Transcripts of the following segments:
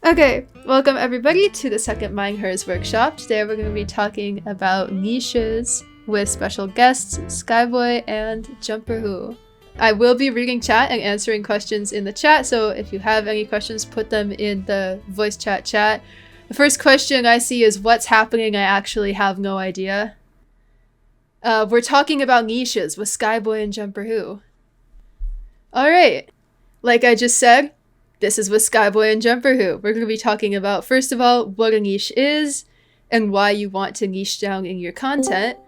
Okay, welcome everybody to the second MineHers Workshop. Today we're going to be talking about niches with special guests SkyBoi and JumperWho. I will be reading chat and answering questions in the chat, so if you have any questions, put them in the voice chat. The first question I see is, what's happening? I actually have no idea. We're talking about niches with SkyBoi and JumperWho. Alright, like I just said, this is with SkyBoi and JumperWho. We're going to be talking about, first of all, what a niche is and why you want to niche down in your content.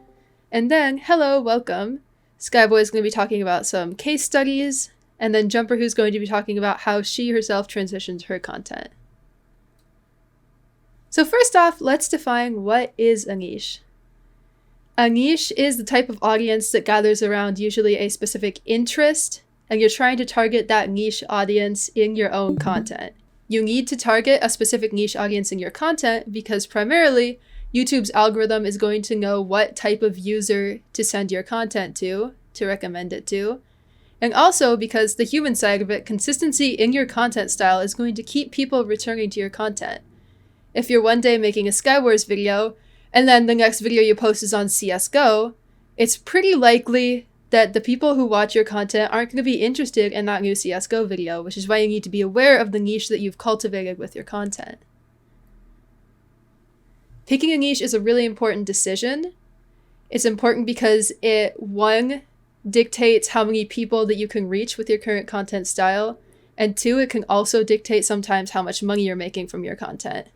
And then, hello, welcome. SkyBoi is going to be talking about some case studies, and then JumperWho is going to be talking about how she herself transitions her content. So first off, let's define what is a niche. A niche is the type of audience that gathers around usually a specific interest, and you're trying to target that niche audience in your own content. You need to target a specific niche audience in your content because primarily YouTube's algorithm is going to know what type of user to send your content to recommend it to. And also because the human side of it, consistency in your content style is going to keep people returning to your content. If you're one day making a Skywars video and then the next video you post is on CSGO, it's pretty likely that the people who watch your content aren't going to be interested in that new CSGO video, which is why you need to be aware of the niche that you've cultivated with your content. Picking a niche is a really important decision. It's important because it, one, dictates how many people that you can reach with your current content style, and two, it can also dictate sometimes how much money you're making from your content.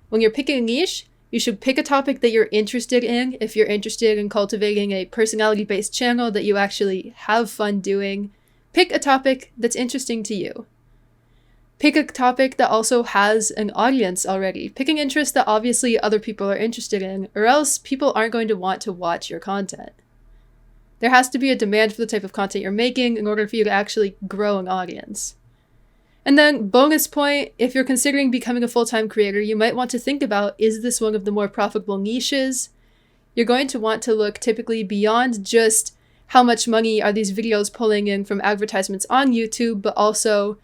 When you're picking a niche, you should pick a topic that you're interested in. If you're interested in cultivating a personality-based channel that you actually have fun doing, pick a topic that's interesting to you. Pick a topic that also has an audience already. Pick an interest that obviously other people are interested in, or else people aren't going to want to watch your content. There has to be a demand for the type of content you're making in order for you to actually grow an audience. And then, bonus point, if you're considering becoming a full-time creator, you might want to think about, is this one of the more profitable niches? You're going to want to look typically beyond just how much money are these videos pulling in from advertisements on YouTube, but also,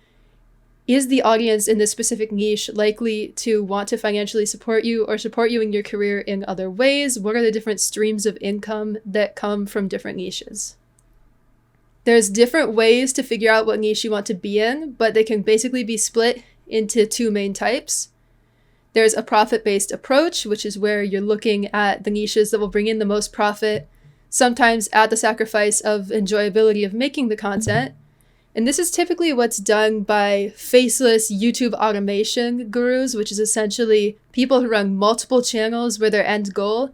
is the audience in this specific niche likely to want to financially support you or support you in your career in other ways? What are the different streams of income that come from different niches? There's different ways to figure out what niche you want to be in, but they can basically be split into two main types. There's a profit-based approach, which is where you're looking at the niches that will bring in the most profit, sometimes at the sacrifice of enjoyability of making the content. And this is typically what's done by faceless YouTube automation gurus, which is essentially people who run multiple channels where their end goal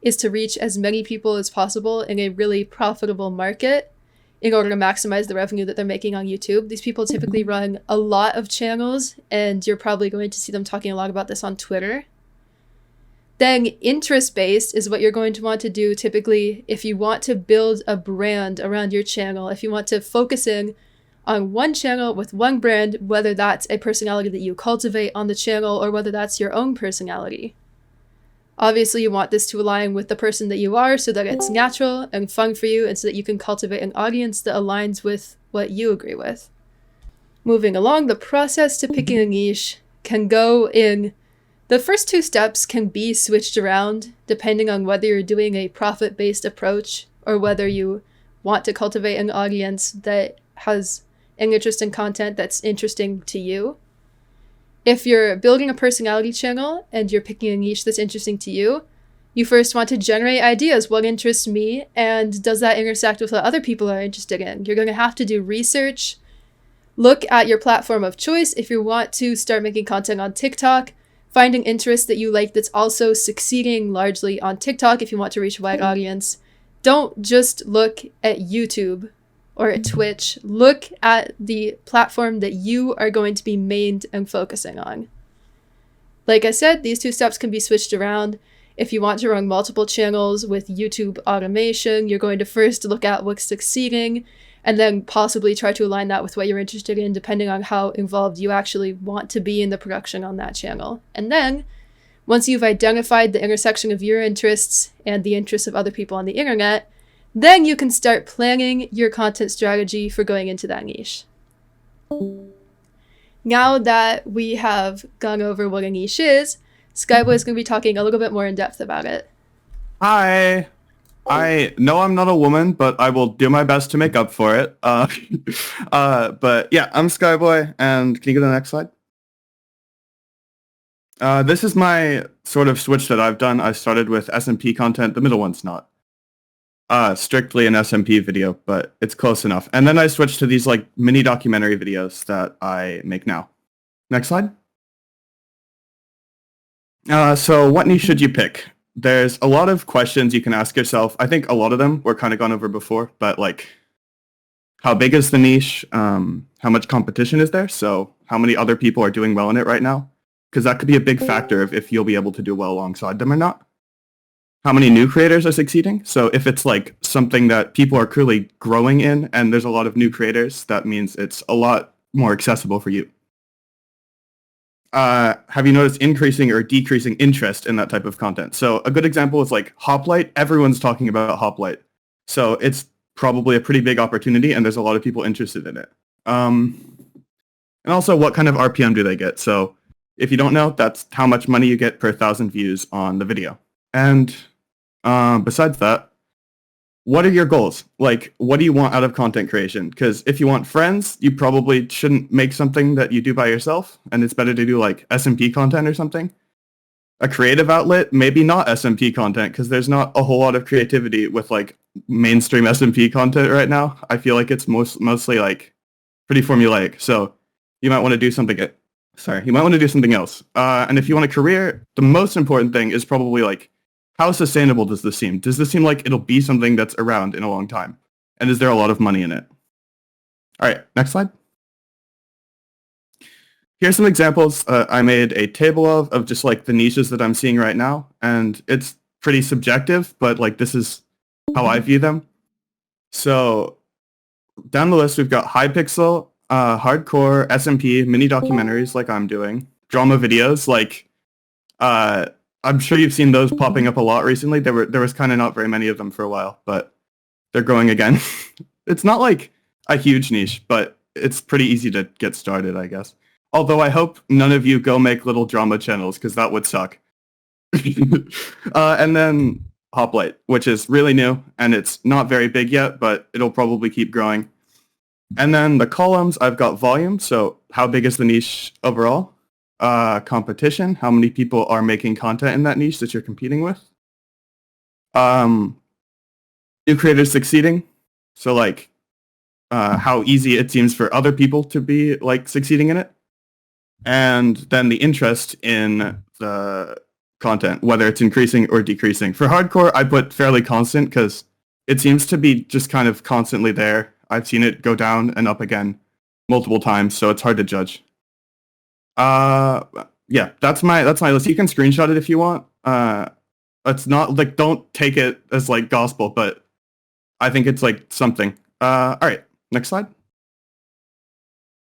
is to reach as many people as possible in a really profitable market in order to maximize the revenue that they're making on YouTube. These people typically run a lot of channels, and you're probably going to see them talking a lot about this on Twitter. Then interest-based is what you're going to want to do typically if you want to build a brand around your channel, if you want to focus in on one channel with one brand, whether that's a personality that you cultivate on the channel or whether that's your own personality. Obviously, you want this to align with the person that you are so that it's natural and fun for you and so that you can cultivate an audience that aligns with what you agree with. Moving along, the process to picking a niche can go in... The first two steps can be switched around depending on whether you're doing a profit-based approach or whether you want to cultivate an audience that has an interest in content that's interesting to you. If you're building a personality channel and you're picking a niche that's interesting to you, you first want to generate ideas. What interests me, and does that intersect with what other people are interested in? You're going to have to do research. Look at your platform of choice. If you want to start making content on TikTok, find an interest that you like that's also succeeding largely on TikTok if you want to reach a wide audience. Don't just look at YouTube or at Twitch. Look at the platform that you are going to be mained and focusing on. Like I said, these two steps can be switched around. If you want to run multiple channels with YouTube automation, you're going to first look at what's succeeding and then possibly try to align that with what you're interested in, depending on how involved you actually want to be in the production on that channel. And then, once you've identified the intersection of your interests and the interests of other people on the internet, then you can start planning your content strategy for going into that niche. now that we have gone over what a niche is, SkyBoi is going to be talking a little bit more in depth about it. Hi. I know I'm not a woman, but I will do my best to make up for it. But yeah, I'm SkyBoi, and can you go to the next slide? This is my sort of switch that I've done. I started with SMP content. The middle one's not strictly an SMP video, but it's close enough. And then I switched to these like mini documentary videos that I make now. Next slide. So what niche should you pick? There's a lot of questions you can ask yourself. I think a lot of them were kind of gone over before, but like, how big is the niche? How much competition is there? So how many other people are doing well in it right now? Because that could be a big factor of if you'll be able to do well alongside them or not. How many new creators are succeeding? So if it's like something that people are clearly growing in and there's a lot of new creators, that means it's a lot more accessible for you. Have you noticed increasing or decreasing interest in that type of content? So a good example is like Hoplite. Everyone's talking about Hoplite. So it's probably a pretty big opportunity and there's a lot of people interested in it. And also what kind of RPM do they get? So if you don't know, that's how much money you get per 1,000 views on the video. And besides that, what are your goals? Like, what do you want out of content creation? Because if you want friends, you probably shouldn't make something that you do by yourself, and it's better to do like SMP content or something. A creative outlet, maybe not SMP content, because there's not a whole lot of creativity with like mainstream SMP content right now. I feel like it's mostly like pretty formulaic. So you might want to do something. You might want to do something else. And if you want a career, the most important thing is probably like, how sustainable does this seem? Does this seem like it'll be something that's around in a long time? And is there a lot of money in it? All right, next slide. Here's some examples I made a table of just like the niches that I'm seeing right now. And it's pretty subjective, but like this is how I view them. So down the list, we've got Hypixel, hardcore, SMP, mini documentaries like I'm doing, drama videos like I'm sure you've seen those popping up a lot recently. There was kind of not very many of them for a while, but they're growing again. It's not like a huge niche, but it's pretty easy to get started, I guess. Although I hope none of you go make little drama channels, because that would suck. And then Hoplite, which is really new, and it's not very big yet, but it'll probably keep growing. And then the columns, I've got volume, so how big is the niche overall? Competition, how many people are making content in that niche that you're competing with? New creators succeeding, so like how easy it seems for other people to be like succeeding in it. And then the interest in the content, whether it's increasing or decreasing. For hardcore, I put fairly constant because it seems to be just kind of constantly there. I've seen it go down and up again multiple times, so it's hard to judge. Yeah, that's my list. You can screenshot it if you want. It's not like, don't take it as like gospel, but I think it's like something. All right, next slide.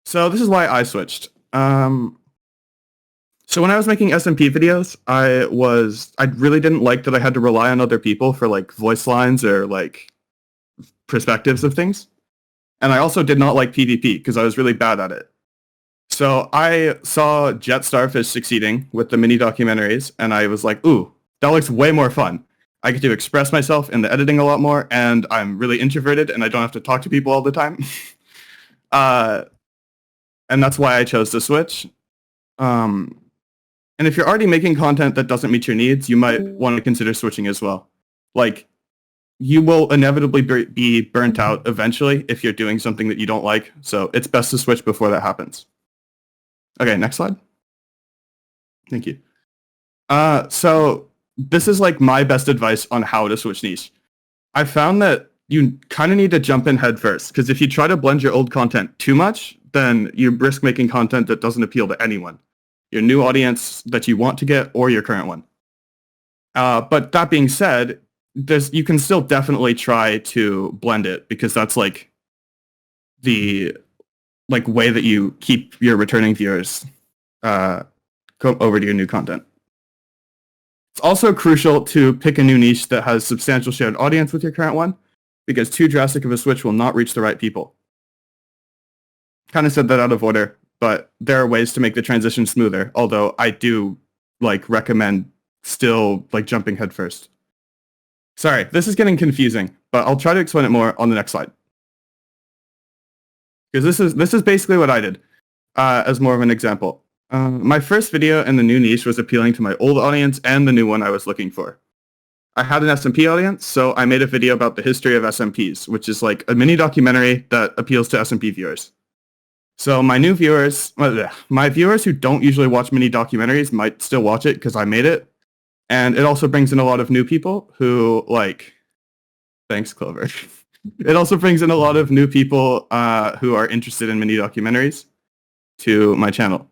So this is why I switched. So when I was making SMP videos, I really didn't like that I had to rely on other people for like voice lines or like perspectives of things. And I also did not like PvP because I was really bad at it. So I saw Jet Starfish succeeding with the mini documentaries, and I was like, ooh, that looks way more fun. I get to express myself in the editing a lot more, and I'm really introverted, and I don't have to talk to people all the time. And that's why I chose to switch. And if you're already making content that doesn't meet your needs, you might want to consider switching as well. Like, you will inevitably be burnt out eventually if you're doing something that you don't like, so it's best to switch before that happens. Okay, next slide. Thank you. So this is like my best advice on how to switch niche. I found that you kind of need to jump in head first, because if you try to blend your old content too much, then you risk making content that doesn't appeal to anyone, your new audience that you want to get or your current one. But that being said, you can still definitely try to blend it, because that's like the way that you keep your returning viewers come over to your new content. It's also crucial to pick a new niche that has substantial shared audience with your current one, because too drastic of a switch will not reach the right people. Kind of said that out of order. but there are ways to make the transition smoother, although I do like recommend still like jumping headfirst. Sorry, this is getting confusing, but I'll try to explain it more on the next slide. Because this is basically what I did as more of an example. My first video in the new niche was appealing to my old audience and the new one I was looking for. I had an SMP audience, so I made a video about the history of SMPs, which is like a mini documentary that appeals to SMP viewers. So my new viewers, my viewers who don't usually watch mini documentaries might still watch it because I made it. And it also brings in a lot of new people who like, thanks Clover. It also brings in a lot of new people who are interested in mini documentaries to my channel.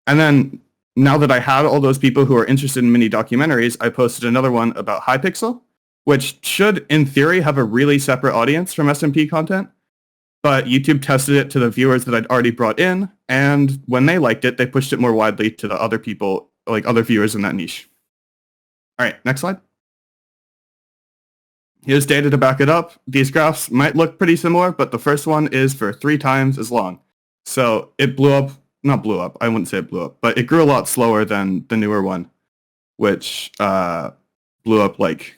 And then now that I had all those people who are interested in mini documentaries, I posted another one about Hypixel, which should, in theory, have a really separate audience from SMP content. But YouTube tested it to the viewers that I'd already brought in, and when they liked it, they pushed it more widely to the other people, like other viewers in that niche. All right, next slide. Here's data to back it up. These graphs might look pretty similar, but the first one is for 3 times as long. So it blew up. Not blew up, I wouldn't say it blew up, but it grew a lot slower than the newer one, which blew up like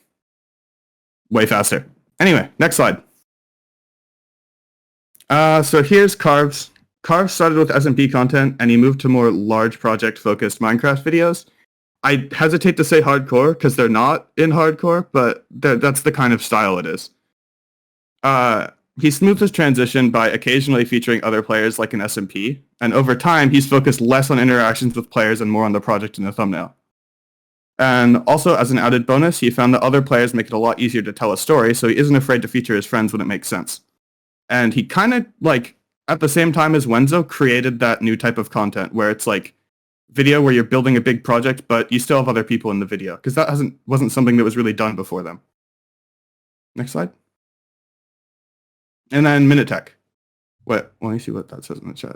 way faster. Anyway, next slide. So here's Carves. Carves started with SMP content and he moved to more large project focused Minecraft videos. I hesitate to say hardcore because they're not in hardcore, but that's the kind of style it is. He smoothed his transition by occasionally featuring other players like an SMP, and over time he's focused less on interactions with players and more on the project in the thumbnail. And also, as an added bonus, he found that other players make it a lot easier to tell a story, so he isn't afraid to feature his friends when it makes sense. And he kind of, like, at the same time as Wenzo, created that new type of content where it's like video where you're building a big project, but you still have other people in the video, because that wasn't something that was really done before them. Next slide. And then Minitech. Wait, let me see what that says in the chat.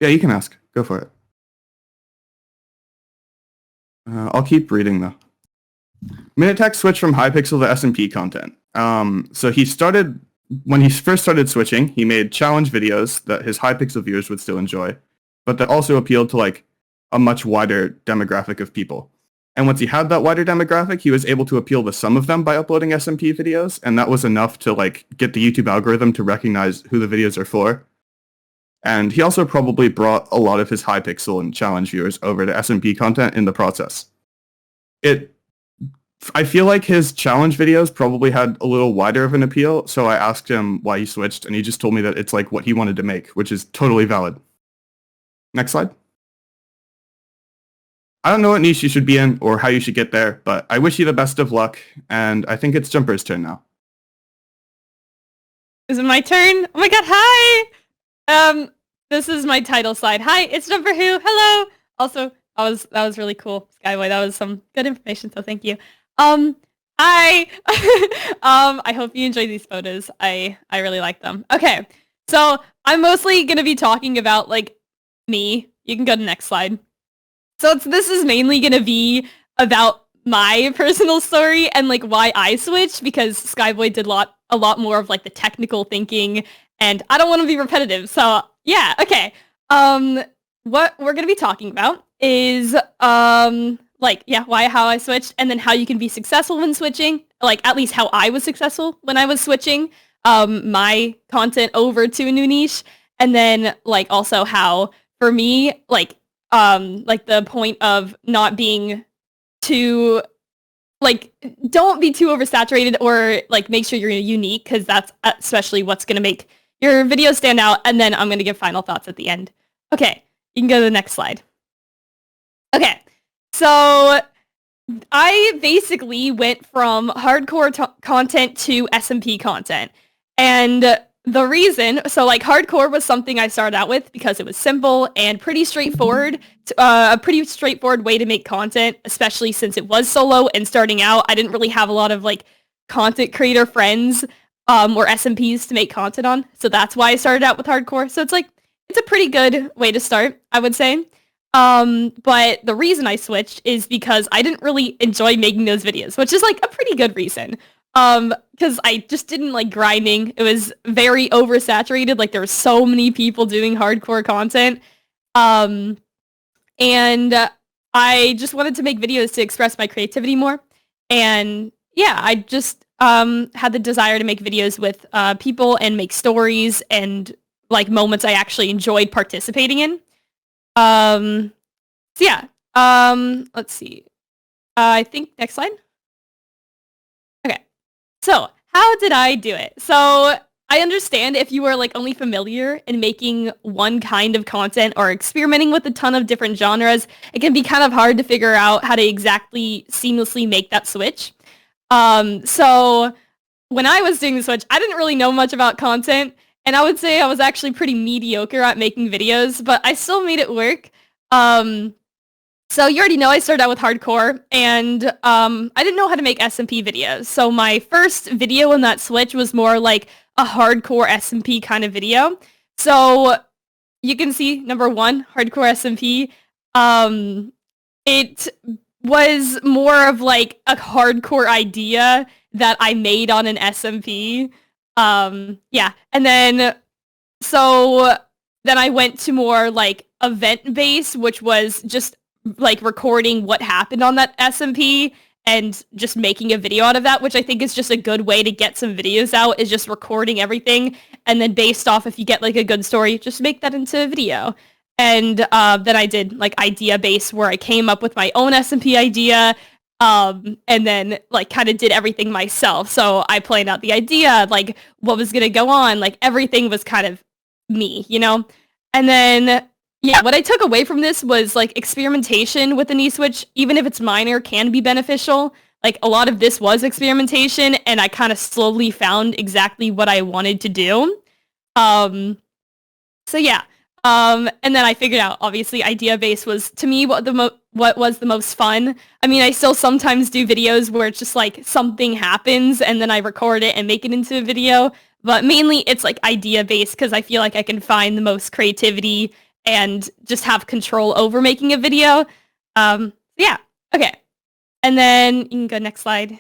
Yeah, you can ask. Go for it. I'll keep reading though. Minitech switched from Hypixel to SMP content. So he started, when he first started switching, he made challenge videos that his Hypixel viewers would still enjoy, but that also appealed to like a much wider demographic of people. And once he had that wider demographic, he was able to appeal to some of them by uploading SMP videos, and that was enough to like get the YouTube algorithm to recognize who the videos are for. And he also probably brought a lot of his Hypixel and challenge viewers over to SMP content in the process. I feel like his challenge videos probably had a little wider of an appeal, so I asked him why he switched, and he just told me that it's like what he wanted to make, which is totally valid. Next slide. I don't know what niche you should be in or how you should get there, but I wish you the best of luck, and I think it's Jumper's turn now. Is it my turn? Oh my god, hi! This is my title slide. Hi, it's JumperWho. Hello! Also, that was really cool, SkyBoi. That was some good information, so thank you. Hi! I hope you enjoy these photos. I really like them. Okay, so I'm mostly gonna be talking about, like, me. You can go to the next slide. So this is mainly going to be about my personal story and like why I switched, because SkyBoi did a lot more of like the technical thinking, and I don't want to be repetitive. So yeah, okay. What we're going to be talking about is like, yeah, how I switched, and then how you can be successful when switching, like at least how I was successful when I was switching my content over to a new niche, and then like also how for me, like the point of not being too, like, don't be too oversaturated, or like make sure you're unique, because that's especially what's going to make your video stand out. And then I'm going to give final thoughts at the end. Okay, you can go to the next slide. Okay, so I basically went from hardcore content to SMP content. And the reason, so like hardcore was something I started out with because it was simple and pretty straightforward, a pretty straightforward way to make content, especially since it was solo and starting out. I didn't really have a lot of like content creator friends or SMPs to make content on. So that's why I started out with hardcore. So it's like, it's a pretty good way to start, I would say. But the reason I switched is because I didn't really enjoy making those videos, which is like a pretty good reason. because I just didn't like grinding. It was very oversaturated. Like there were so many people doing hardcore content. And I just wanted to make videos to express my creativity more. And yeah, I just had the desire to make videos with people and make stories and like moments I actually enjoyed participating in. So yeah, let's see. I think next slide. Okay, so how did I do it? So I understand if you are like only familiar in making one kind of content or experimenting with a ton of different genres, it can be kind of hard to figure out how to exactly seamlessly make that switch. So when I was doing the switch, I didn't really know much about content, and I would say I was actually pretty mediocre at making videos, but I still made it work. So you already know I started out with hardcore, and I didn't know how to make SMP videos. So my first video in that switch was more like a hardcore SMP kind of video. So you can see number 1, hardcore SMP. It was more of like a hardcore idea that I made on an SMP. Yeah, and then then I went to more like event based, which was just like recording what happened on that SMP and just making a video out of that, which I think is just a good way to get some videos out, is just recording everything, and then based off if you get like a good story, just make that into a video. And then I did like idea based, where I came up with my own SMP idea, and then like kind of did everything myself. So I planned out the idea, like what was gonna go on, like everything was kind of me, you know? And then yeah, what I took away from this was like experimentation with the knee switch, even if it's minor, can be beneficial. Like a lot of this was experimentation, and I kind of slowly found exactly what I wanted to do. So yeah, and then I figured out, obviously, idea-based was, to me, what was the most fun. I mean, I still sometimes do videos where it's just like something happens, and then I record it and make it into a video. But mainly, it's like idea-based, because I feel like I can find the most creativity and just have control over making a video. Yeah, okay. And then you can go next slide.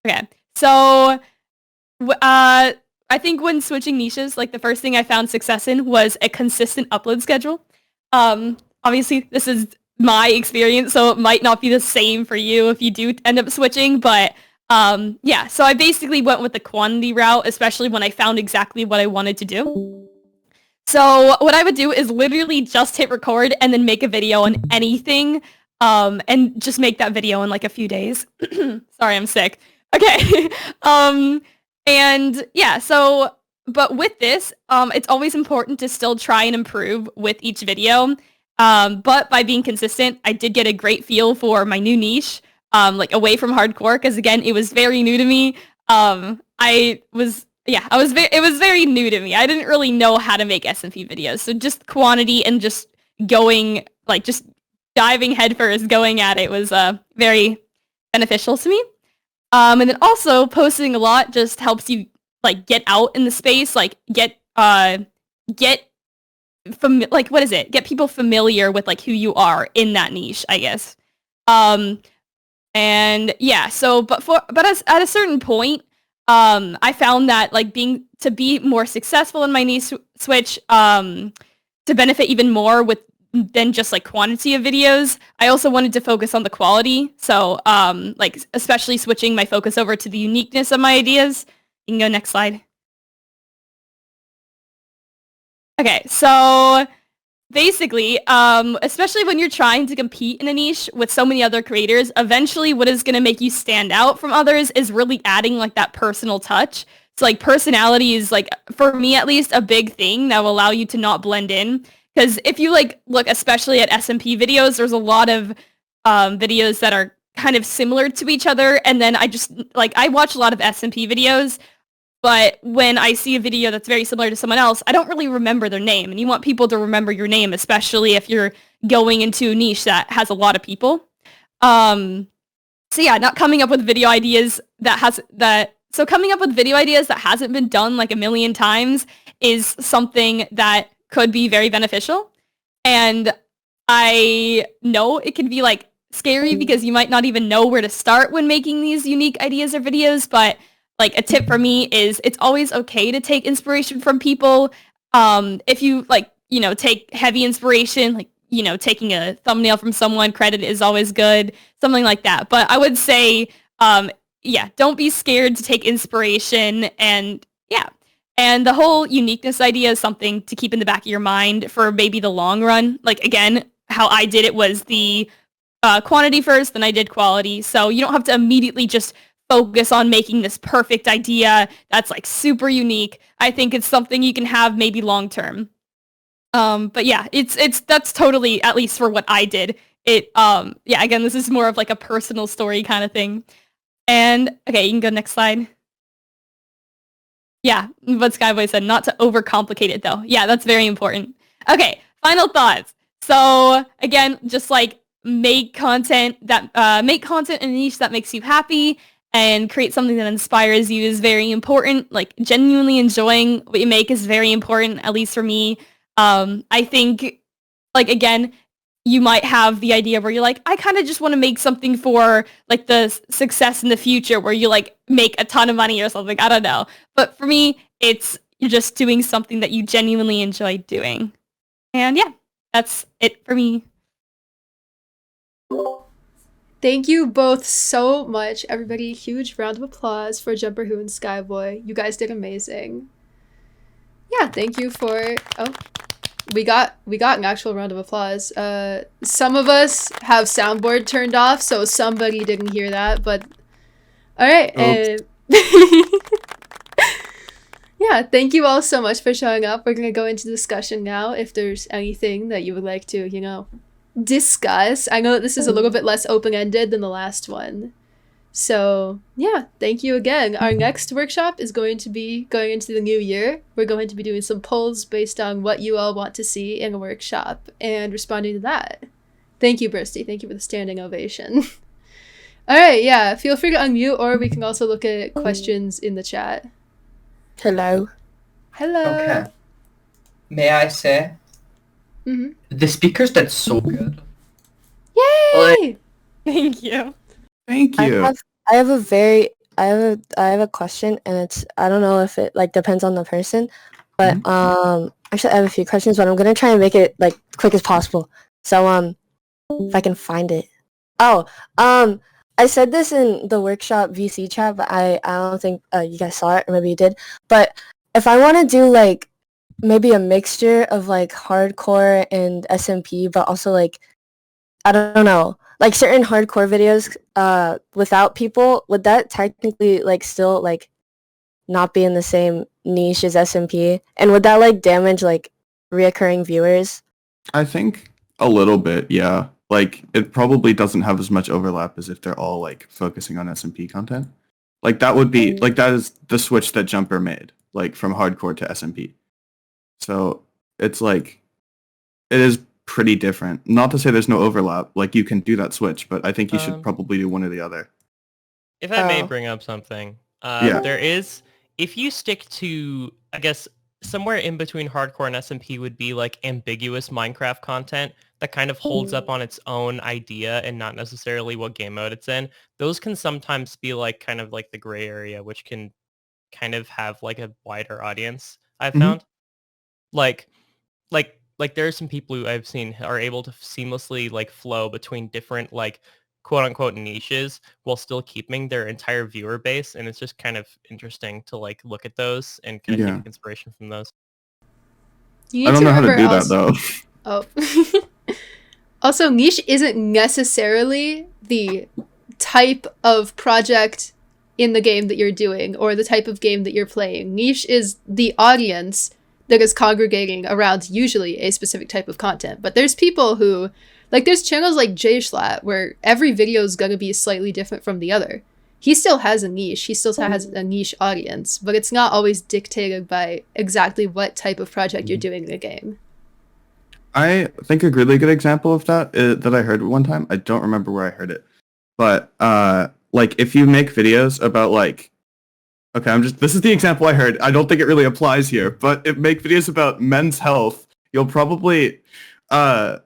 Okay, so I think when switching niches, like the first thing I found success in was a consistent upload schedule. Obviously, this is my experience, so it might not be the same for you if you do end up switching, but yeah, so I basically went with the quantity route, especially when I found exactly what I wanted to do. So what I would do is literally just hit record and then make a video on anything, and just make that video in like a few days. Sorry, I'm sick. Okay. And yeah, so, but with this, it's always important to still try and improve with each video. But by being consistent, I did get a great feel for my new niche, like away from hardcore, because again, it was very new to me. It was very new to me. I didn't really know how to make SMP videos. So just quantity and just going, like just diving headfirst, going at it was very beneficial to me. And then also posting a lot just helps you like get out in the space, like get people familiar with like who you are in that niche, I guess. And yeah, so at a certain point, I found that like to be more successful in my niche switch, to benefit even more than just like quantity of videos, I also wanted to focus on the quality. So like especially switching my focus over to the uniqueness of my ideas. You can go next slide. Okay, so basically, especially when you're trying to compete in a niche with so many other creators, eventually what is going to make you stand out from others is really adding like that personal touch. So like personality is like, for me at least, a big thing that will allow you to not blend in. Because if you like look especially at SMP videos, there's a lot of videos that are kind of similar to each other. And then I watch a lot of SMP videos, but when I see a video that's very similar to someone else, I don't really remember their name. And you want people to remember your name, especially if you're going into a niche that has a lot of people. So yeah, not coming up with video ideas coming up with video ideas that hasn't been done like a million times is something that could be very beneficial. And I know it can be like scary because you might not even know where to start when making these unique ideas or videos, but like a tip for me is it's always okay to take inspiration from people. If you like, take heavy inspiration, like, taking a thumbnail from someone, credit is always good, something like that. But I would say, don't be scared to take inspiration, and and the whole uniqueness idea is something to keep in the back of your mind for maybe the long run. Like, again, how I did it was the quantity first, then I did quality. So you don't have to immediately just focus on making this perfect idea that's like super unique. I think it's something you can have maybe long term. But yeah, that's totally, at least for what I did. Again, this is more of like a personal story kind of thing. And okay, you can go next slide. Yeah, what SkyBoi said, not to overcomplicate it though. Yeah, that's very important. Okay, final thoughts. So again, just like make content in a niche that makes you happy and create something that inspires you is very important. Like genuinely enjoying what you make is very important, at least for me. I think, like, again, you might have the idea where you're like, I kind of just want to make something for like the success in the future where you like make a ton of money or something. I don't know. But for me, you're just doing something that you genuinely enjoy doing. And yeah, that's it for me. Thank you both so much, everybody. Huge round of applause for JumperWho and SkyBoi. You guys did amazing. Yeah, thank you for... Oh, we got an actual round of applause. Some of us have soundboard turned off, so somebody didn't hear that, but... Alright, yeah, thank you all so much for showing up. We're gonna go into discussion now, if there's anything that you would like to, discuss. I know that this is a little bit less open-ended than the last one. So, yeah, thank you again. Our next workshop is going to be going into the new year. We're going to be doing some polls based on what you all want to see in a workshop and responding to that. Thank you, Bursty. Thank you for the standing ovation. All right, yeah, feel free to unmute, or we can also look at questions in the chat. Hello. Hello. Okay. May I say? Mm-hmm. The speakers did so good. Yay! Thank you. Thank you. I have a question, and I don't know if it like depends on the person, but actually I have a few questions, but I'm gonna try and make it like quick as possible. So if I can find it. I said this in the workshop VC chat, but I don't think you guys saw it, or maybe you did. But if I want to do like maybe a mixture of like hardcore and SMP, but also like, I don't know, like certain hardcore videos without people, would that technically like still like not be in the same niche as SMP? And would that like damage like reoccurring viewers? I think a little bit, yeah. Like, it probably doesn't have as much overlap as if they're all like focusing on SMP content. Like, that would be, like, that is the switch that Jumper made, like from hardcore to SMP. So it's like, it is pretty different. Not to say there's no overlap, like you can do that switch, but I think you should probably do one or the other. If I may bring up something, there is, if you stick to, I guess, somewhere in between hardcore and SMP would be like ambiguous Minecraft content that kind of holds up on its own idea and not necessarily what game mode it's in. Those can sometimes be like kind of like the gray area, which can kind of have like a wider audience, I've found. Like there are some people who I've seen are able to seamlessly like flow between different like quote unquote niches while still keeping their entire viewer base, and it's just kind of interesting to like look at those and kind of take inspiration from those. I don't know how to do that though. Oh. Also, niche isn't necessarily the type of project in the game that you're doing or the type of game that you're playing. Niche is the audience that is congregating around usually a specific type of content. But there's people who, like, there's channels like JSchlatt where every video is going to be slightly different from the other. He still has a niche. He still has a niche audience, but it's not always dictated by exactly what type of project you're doing in a game. I think a really good example of that that I heard one time, I don't remember where I heard it, but like if you make videos about like, okay, this is the example I heard. I don't think it really applies here, but if make videos about men's health, you'll probably also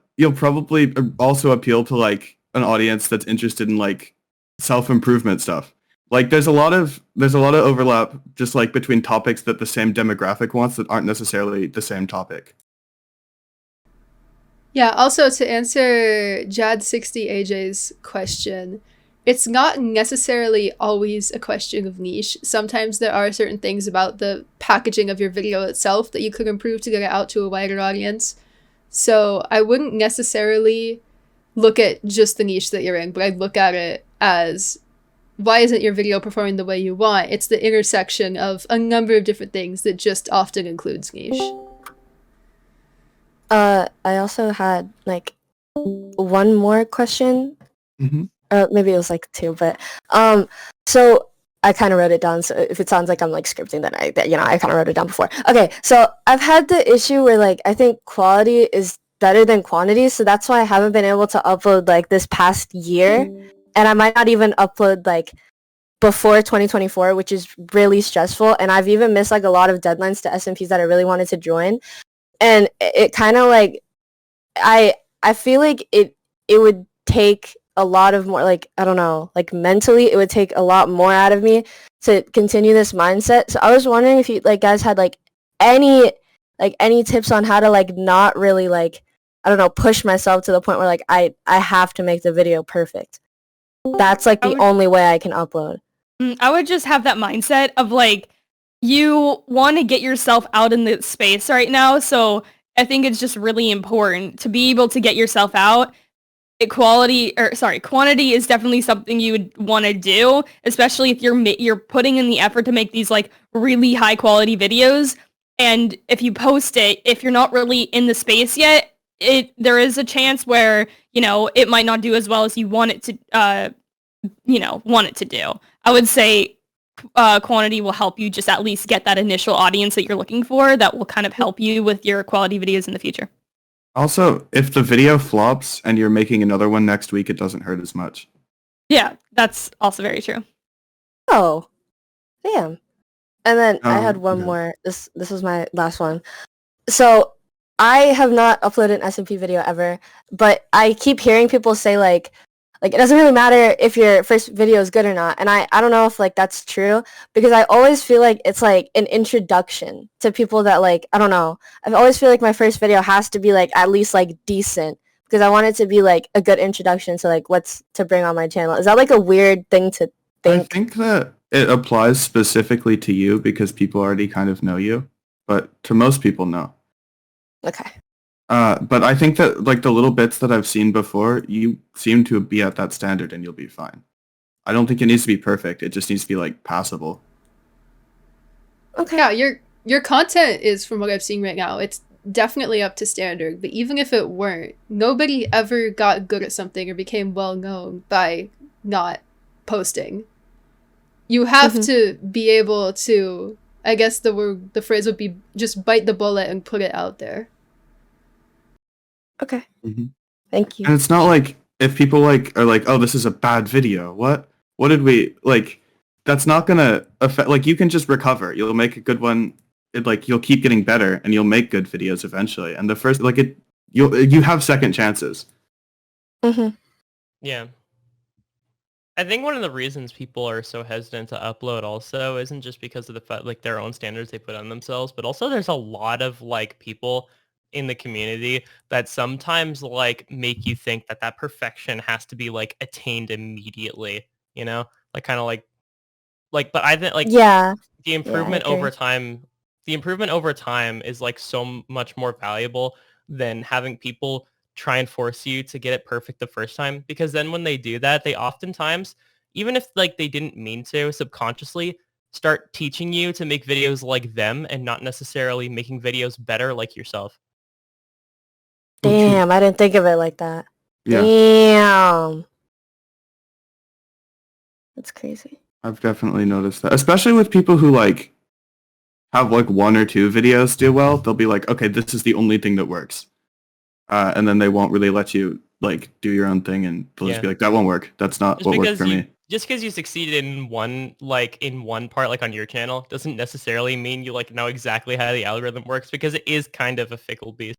appeal to like an audience that's interested in like self-improvement stuff. Like there's a lot of overlap just like between topics that the same demographic wants that aren't necessarily the same topic. Yeah, also to answer Jad60AJ's question, it's not necessarily always a question of niche. Sometimes there are certain things about the packaging of your video itself that you could improve to get it out to a wider audience. So I wouldn't necessarily look at just the niche that you're in, but I'd look at it as, why isn't your video performing the way you want? It's the intersection of a number of different things that just often includes niche. I also had like one more question. Mm-hmm. Maybe it was like two, but so I kind of wrote it down. So if it sounds like I'm like scripting, then I kind of wrote it down before. Okay, so I've had the issue where like I think quality is better than quantity, so that's why I haven't been able to upload like this past year, and I might not even upload like before 2024, which is really stressful. And I've even missed like a lot of deadlines to SMPs that I really wanted to join, and it kind of like I feel like it would take a lot of more, like, I don't know, like mentally it would take a lot more out of me to continue this mindset. So I was wondering if you like guys had like any tips on how to like not really like, I don't know, push myself to the point where like I have to make the video perfect. That's like the only way I can upload. I would just have that mindset of like, you want to get yourself out in the space right now, so I think it's just really important to be able to get yourself out. Quantity is definitely something you would want to do, especially if you're putting in the effort to make these like really high quality videos. And if you post it, if you're not really in the space yet, there is a chance where, you know, it might not do as well as you want it to do. I would say quantity will help you just at least get that initial audience that you're looking for. That will kind of help you with your quality videos in the future. Also, if the video flops and you're making another one next week, it doesn't hurt as much. Yeah, that's also very true. Oh, damn. And then I had one more. This was my last one. So I have not uploaded an SMP video ever, but I keep hearing people say like it doesn't really matter if your first video is good or not. And I don't know if like that's true, because I always feel like it's like an introduction to people that like, I don't know. I always feel like my first video has to be like at least like decent, because I want it to be like a good introduction to like what's to bring on my channel. Is that like a weird thing to think? I think that it applies specifically to you because people already kind of know you, but to most people, no. Okay. But I think that like the little bits that I've seen before, you seem to be at that standard and you'll be fine. I don't think it needs to be perfect. It just needs to be like passable. Okay. Yeah, your content is, from what I've seen right now, it's definitely up to standard. But even if it weren't, nobody ever got good at something or became well known by not posting. You have to be able to, I guess the phrase would be just bite the bullet and put it out there. Okay. Thank you. And it's not like if people like are like, oh, this is a bad video. What did we like? That's not gonna affect. Like you can just recover. You'll make a good one. You'll keep getting better, and you'll make good videos eventually. And the first you have second chances. Yeah. I think one of the reasons people are so hesitant to upload also isn't just because of the fact like their own standards they put on themselves, but also there's a lot of like people in the community that sometimes like make you think that perfection has to be like attained immediately, you know, like kind of like but I think like the improvement over time is like so much more valuable than having people try and force you to get it perfect the first time, because then when they do that, they oftentimes, even if like they didn't mean to, subconsciously start teaching you to make videos like them and not necessarily making videos better like yourself. Damn, I didn't think of it like that. Yeah. Damn. That's crazy. I've definitely noticed that, especially with people who like have like one or two videos do well. They'll be like, okay, this is the only thing that works. And then they won't really let you like do your own thing, and they'll just be like, that won't work. That's not what worked for me. Just because you succeeded in one part, like on your channel, doesn't necessarily mean you like know exactly how the algorithm works, because it is kind of a fickle beast.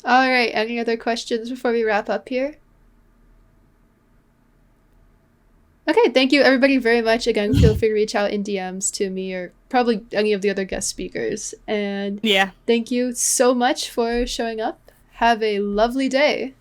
All right, any other questions before we wrap up here? Okay, thank you everybody very much. Again, feel free to reach out in DMs to me or probably any of the other guest speakers. And Yeah. thank you so much for showing up. Have a lovely day.